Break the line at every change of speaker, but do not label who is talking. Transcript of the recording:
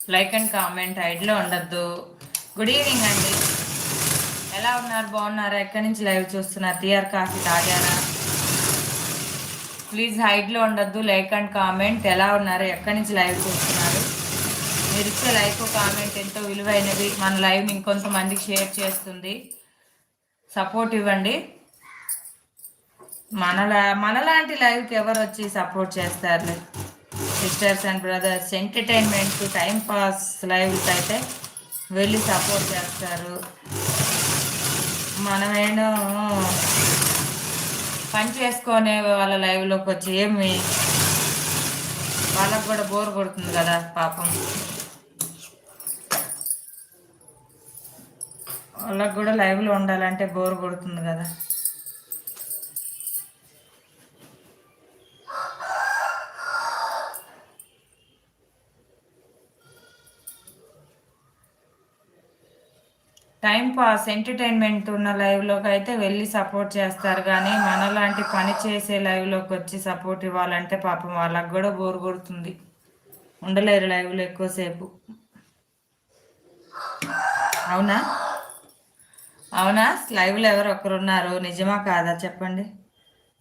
Like and comment హైడ్లో ఉండద్దు. Good evening అండి, ఎలా ఉన్నారు? బాగున్నారా? ఎక్కడి నుంచి లైవ్ చూస్తున్నారు? టీఆర్ కాఫీ తాగారా? ప్లీజ్ హైడ్లో ఉండద్దు, లైక్ అండ్ కామెంట్. ఎలా ఉన్నారు? ఎక్కడి నుంచి లైవ్ చూస్తున్నారు? మీరు ఇచ్చే లైక్ కామెంట్ ఎంతో విలువైనవి. మన లైవ్ ఇంకొంతమందికి షేర్ చేస్తుంది. సపోర్ట్ ఇవ్వండి. మనలాంటి లైవ్కి ఎవరు వచ్చి సపోర్ట్ చేస్తారు? Sisters and brothers, entertainment time pass lives అయితే వెళ్ళి సపోర్ట్ చేస్తారు. మనమేనో పని చేసుకునే వాళ్ళ లైవ్లోకి వచ్చి ఏమి వాళ్ళకు కూడా బోర్ కొడుతుంది కదా పాపం. వాళ్ళకు కూడా లైవ్లో ఉండాలంటే బోర్ కొడుతుంది కదా. టైం పాస్ ఎంటర్టైన్మెంట్ ఉన్న లైవ్లోకి అయితే వెళ్ళి సపోర్ట్ చేస్తారు, కానీ మనలాంటి పని చేసే లైవ్లోకి వచ్చి సపోర్ట్ ఇవ్వాలంటే పాపం వాళ్ళకు కూడా బోర్ కొడుతుంది, ఉండలేరు లైవ్లో ఎక్కువసేపు. అవునా అవునా లైవ్లో ఎవరు ఒకరు ఉన్నారు, నిజమా కాదా చెప్పండి.